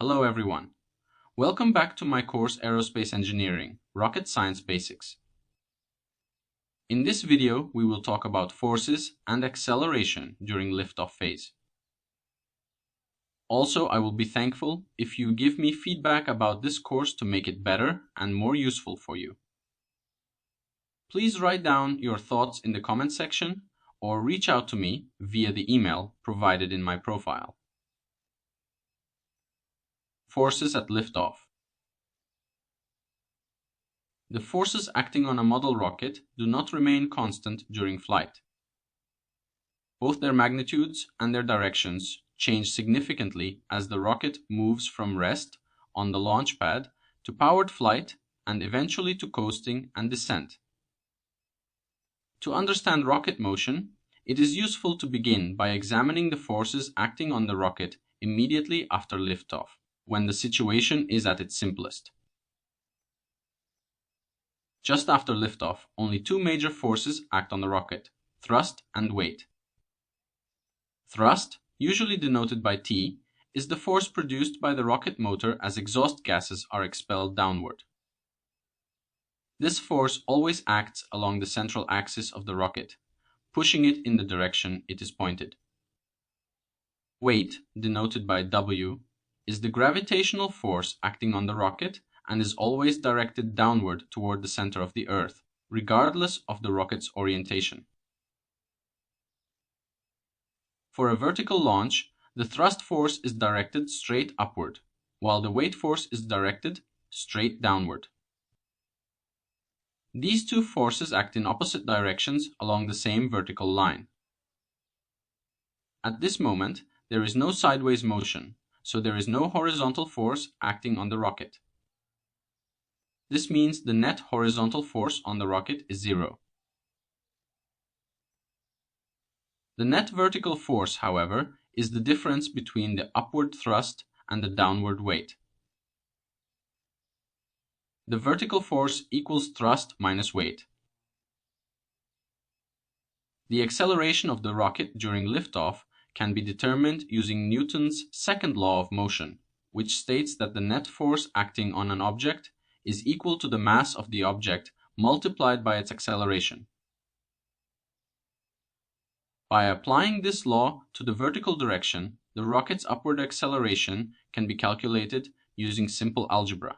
Hello everyone. Welcome back to my course Aerospace Engineering, Rocket Science Basics. In this video, we will talk about forces and acceleration during liftoff phase. Also, I will be thankful if you give me feedback about this course to make it better and more useful for you. Please write down your thoughts in the comment section or reach out to me via the email provided in my profile. Forces at liftoff. The forces acting on a model rocket do not remain constant during flight. Both their magnitudes and their directions change significantly as the rocket moves from rest on the launch pad to powered flight and eventually to coasting and descent. To understand rocket motion, it is useful to begin by examining the forces acting on the rocket immediately after liftoff, when the situation is at its simplest. Just after liftoff, only two major forces act on the rocket: thrust and weight. Thrust, usually denoted by T, is the force produced by the rocket motor as exhaust gases are expelled downward. This force always acts along the central axis of the rocket, pushing it in the direction it is pointed. Weight, denoted by W, is the gravitational force acting on the rocket and is always directed downward toward the center of the Earth, regardless of the rocket's orientation. For a vertical launch, the thrust force is directed straight upward, while the weight force is directed straight downward. These two forces act in opposite directions along the same vertical line. At this moment, there is no sideways motion, so there is no horizontal force acting on the rocket. This means the net horizontal force on the rocket is zero. The net vertical force, however, is the difference between the upward thrust and the downward weight. The vertical force equals thrust minus weight. The acceleration of the rocket during liftoff can be determined using Newton's second law of motion, which states that the net force acting on an object is equal to the mass of the object multiplied by its acceleration. By applying this law to the vertical direction, the rocket's upward acceleration can be calculated using simple algebra.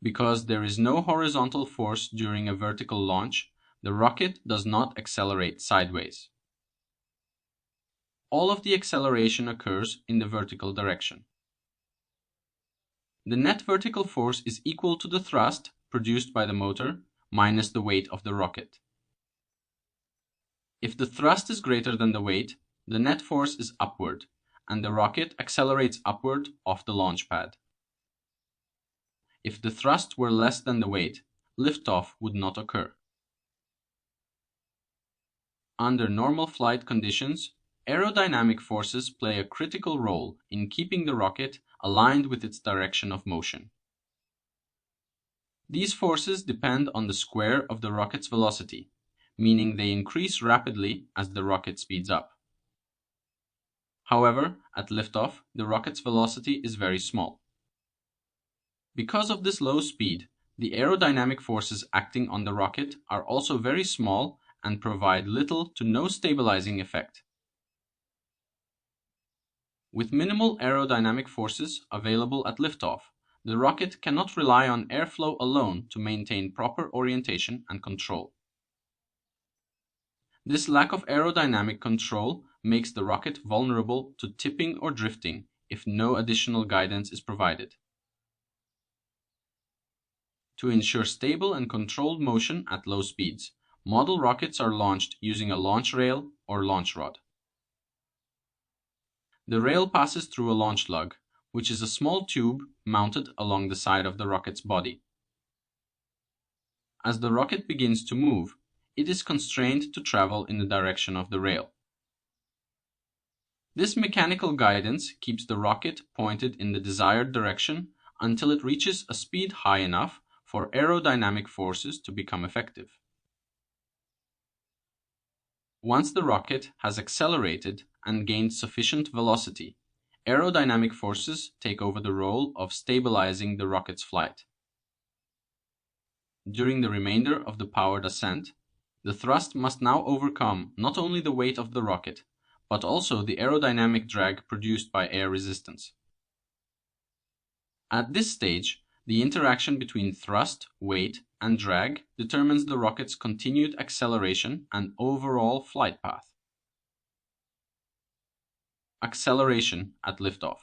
Because there is no horizontal force during a vertical launch, the rocket does not accelerate sideways. All of the acceleration occurs in the vertical direction. The net vertical force is equal to the thrust produced by the motor minus the weight of the rocket. If the thrust is greater than the weight, the net force is upward, and the rocket accelerates upward off the launch pad. If the thrust were less than the weight, liftoff would not occur. Under normal flight conditions, aerodynamic forces play a critical role in keeping the rocket aligned with its direction of motion. These forces depend on the square of the rocket's velocity, meaning they increase rapidly as the rocket speeds up. However, at liftoff, the rocket's velocity is very small. Because of this low speed, the aerodynamic forces acting on the rocket are also very small and provide little to no stabilizing effect. With minimal aerodynamic forces available at liftoff, the rocket cannot rely on airflow alone to maintain proper orientation and control. This lack of aerodynamic control makes the rocket vulnerable to tipping or drifting if no additional guidance is provided. To ensure stable and controlled motion at low speeds, model rockets are launched using a launch rail or launch rod. The rail passes through a launch lug, which is a small tube mounted along the side of the rocket's body. As the rocket begins to move, it is constrained to travel in the direction of the rail. This mechanical guidance keeps the rocket pointed in the desired direction until it reaches a speed high enough for aerodynamic forces to become effective. Once the rocket has accelerated and gained sufficient velocity, aerodynamic forces take over the role of stabilizing the rocket's flight. During the remainder of the powered ascent, the thrust must now overcome not only the weight of the rocket, but also the aerodynamic drag produced by air resistance. At this stage, the interaction between thrust, weight, and drag determines the rocket's continued acceleration and overall flight path. Acceleration at liftoff.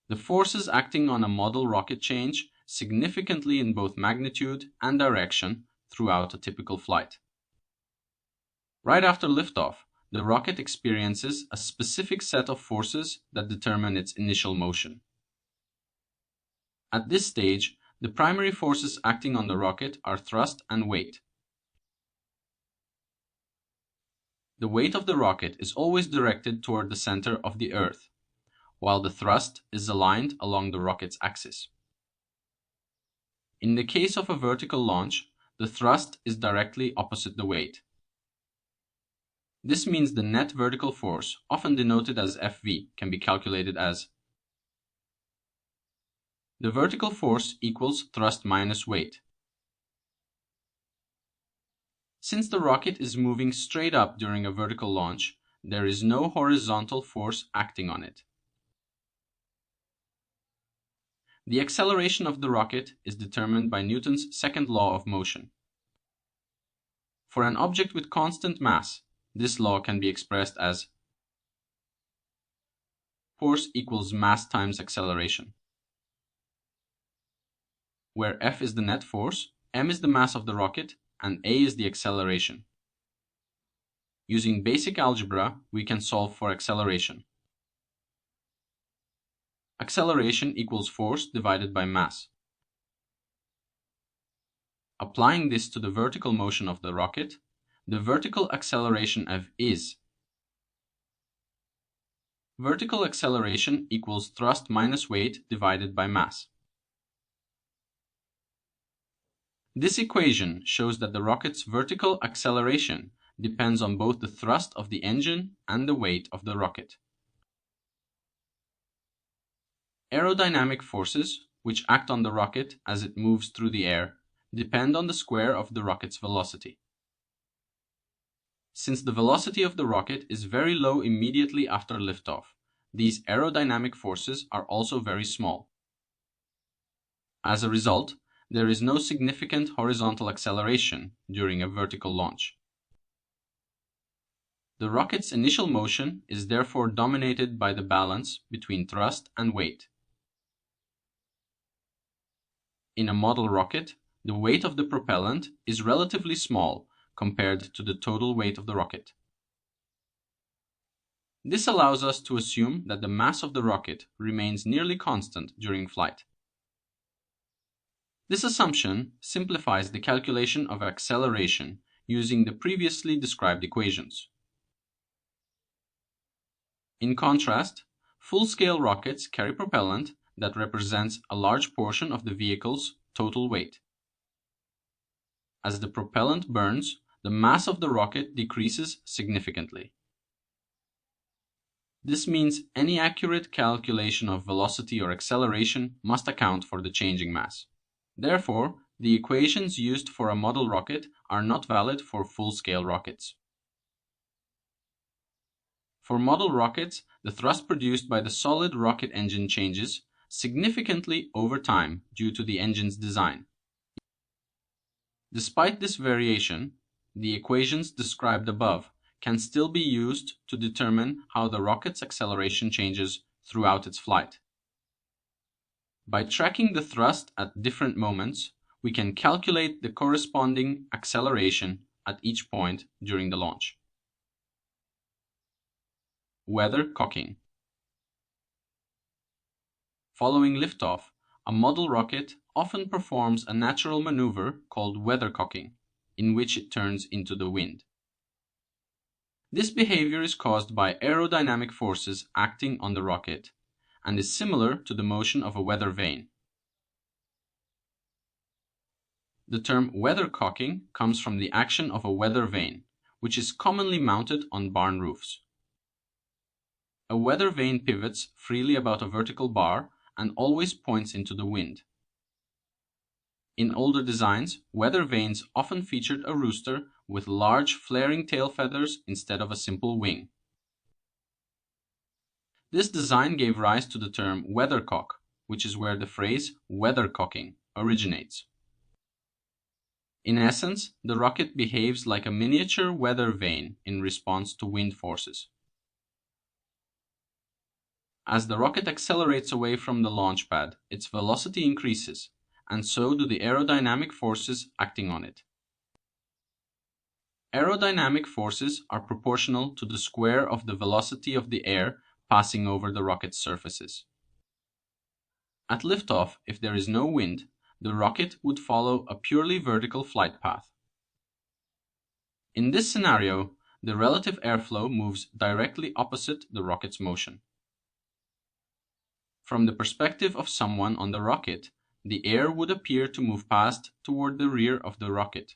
The forces acting on a model rocket change significantly in both magnitude and direction throughout a typical flight. Right after liftoff, the rocket experiences a specific set of forces that determine its initial motion. At this stage, the primary forces acting on the rocket are thrust and weight. The weight of the rocket is always directed toward the center of the Earth, while the thrust is aligned along the rocket's axis. In the case of a vertical launch, the thrust is directly opposite the weight. This means the net vertical force, often denoted as Fv, can be calculated as the vertical force equals thrust minus weight. Since the rocket is moving straight up during a vertical launch, there is no horizontal force acting on it. The acceleration of the rocket is determined by Newton's second law of motion. For an object with constant mass, this law can be expressed as force equals mass times acceleration, where F is the net force, m is the mass of the rocket, and a is the acceleration. Using basic algebra, we can solve for acceleration. Acceleration equals force divided by mass. Applying this to the vertical motion of the rocket, the vertical acceleration F is vertical acceleration equals thrust minus weight divided by mass. This equation shows that the rocket's vertical acceleration depends on both the thrust of the engine and the weight of the rocket. Aerodynamic forces, which act on the rocket as it moves through the air, depend on the square of the rocket's velocity. Since the velocity of the rocket is very low immediately after liftoff, these aerodynamic forces are also very small. As a result, there is no significant horizontal acceleration during a vertical launch. The rocket's initial motion is therefore dominated by the balance between thrust and weight. In a model rocket, the weight of the propellant is relatively small compared to the total weight of the rocket. This allows us to assume that the mass of the rocket remains nearly constant during flight. This assumption simplifies the calculation of acceleration using the previously described equations. In contrast, full-scale rockets carry propellant that represents a large portion of the vehicle's total weight. As the propellant burns, the mass of the rocket decreases significantly. This means any accurate calculation of velocity or acceleration must account for the changing mass. Therefore, the equations used for a model rocket are not valid for full-scale rockets. For model rockets, the thrust produced by the solid rocket engine changes significantly over time due to the engine's design. Despite this variation, the equations described above can still be used to determine how the rocket's acceleration changes throughout its flight. By tracking the thrust at different moments, we can calculate the corresponding acceleration at each point during the launch. Weathercocking. Following liftoff, a model rocket often performs a natural maneuver called weathercocking, in which it turns into the wind. This behavior is caused by aerodynamic forces acting on the rocket and is similar to the motion of a weather vane. The term weathercocking comes from the action of a weather vane, which is commonly mounted on barn roofs. a weather vane pivots freely about a vertical bar and always points into the wind. In older designs, weather vanes often featured a rooster with large flaring tail feathers instead of a simple wing. This design gave rise to the term weathercock, which is where the phrase weathercocking originates. In essence, the rocket behaves like a miniature weather vane in response to wind forces. As the rocket accelerates away from the launch pad, its velocity increases, and so do the aerodynamic forces acting on it. Aerodynamic forces are proportional to the square of the velocity of the air passing over the rocket's surfaces. At liftoff, if there is no wind, the rocket would follow a purely vertical flight path. In this scenario, the relative airflow moves directly opposite the rocket's motion. From the perspective of someone on the rocket, the air would appear to move past toward the rear of the rocket.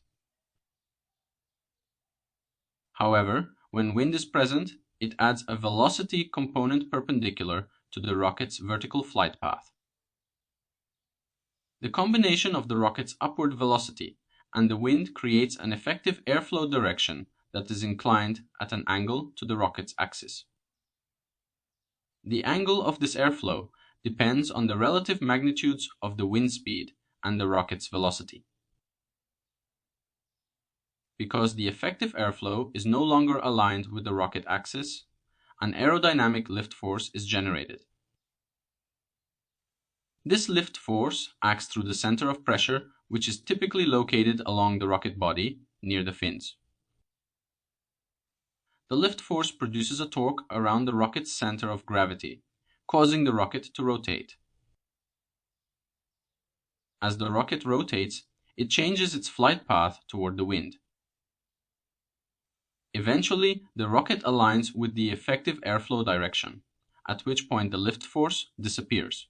However, when wind is present, it adds a velocity component perpendicular to the rocket's vertical flight path. The combination of the rocket's upward velocity and the wind creates an effective airflow direction that is inclined at an angle to the rocket's axis. The angle of this airflow depends on the relative magnitudes of the wind speed and the rocket's velocity. Because the effective airflow is no longer aligned with the rocket axis, an aerodynamic lift force is generated. This lift force acts through the center of pressure, which is typically located along the rocket body, near the fins. The lift force produces a torque around the rocket's center of gravity, causing the rocket to rotate. As the rocket rotates, it changes its flight path toward the wind. Eventually, the rocket aligns with the effective airflow direction, at which point the lift force disappears.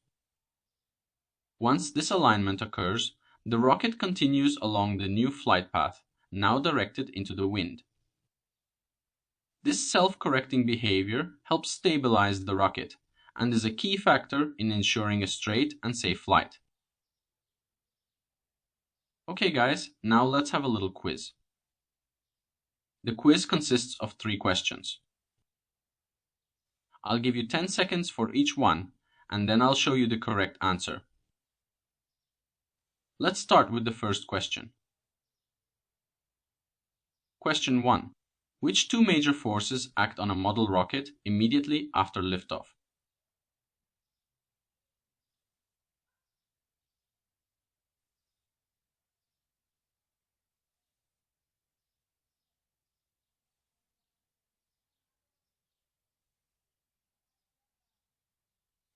Once this alignment occurs, the rocket continues along the new flight path, now directed into the wind. This self-correcting behavior helps stabilize the rocket and is a key factor in ensuring a straight and safe flight. Okay guys, now let's have a little quiz. The quiz consists of 3 questions. I'll give you 10 seconds for each one, and then I'll show you the correct answer. Let's start with the first question. Question 1. Which 2 major forces act on a model rocket immediately after liftoff?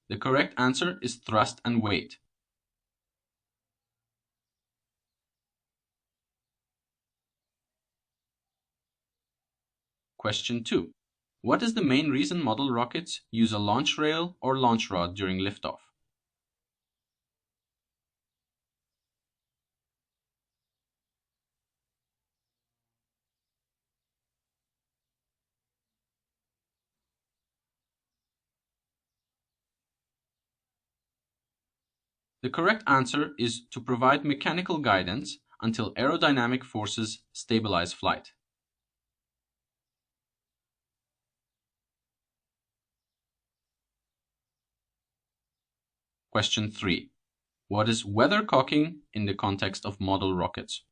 The correct answer is thrust and weight. Question 2. What is the main reason model rockets use a launch rail or launch rod during liftoff? The correct answer is to provide mechanical guidance until aerodynamic forces stabilize flight. Question 3. What is weathercocking in the context of model rockets?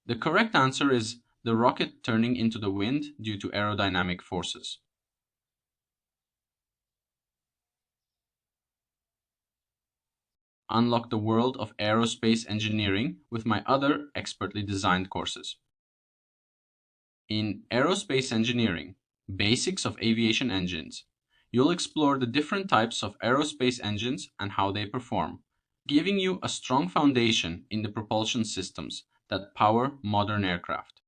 The correct answer is the rocket turning into the wind due to aerodynamic forces. Unlock the world of aerospace engineering with my other expertly designed courses. In Aerospace Engineering, Basics of Aviation Engines, you'll explore the different types of aerospace engines and how they perform, giving you a strong foundation in the propulsion systems that power modern aircraft.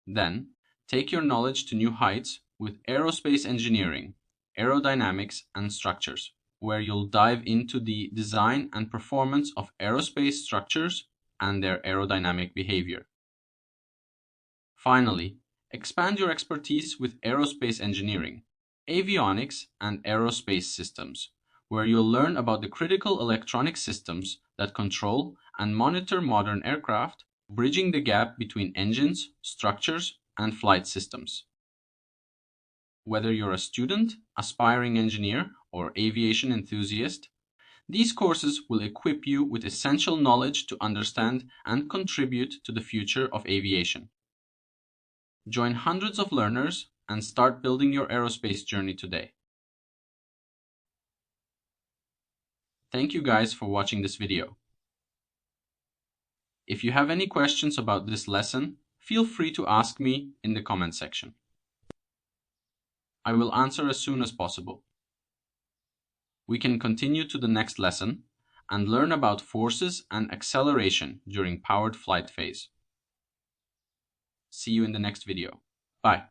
Then, take your knowledge to new heights with aerospace engineering, aerodynamics, and structures, where you'll dive into the design and performance of aerospace structures and their aerodynamic behavior. Finally, expand your expertise with aerospace engineering, avionics, and aerospace systems, where you'll learn about the critical electronic systems that control and monitor modern aircraft, bridging the gap between engines, structures, and flight systems. Whether you're a student, aspiring engineer, or aviation enthusiast, these courses will equip you with essential knowledge to understand and contribute to the future of aviation. Join hundreds of learners and start building your aerospace journey today. Thank you guys for watching this video. If you have any questions about this lesson, feel free to ask me in the comment section. I will answer as soon as possible. We can continue to the next lesson and learn about forces and acceleration during powered flight phase. See you in the next video. Bye.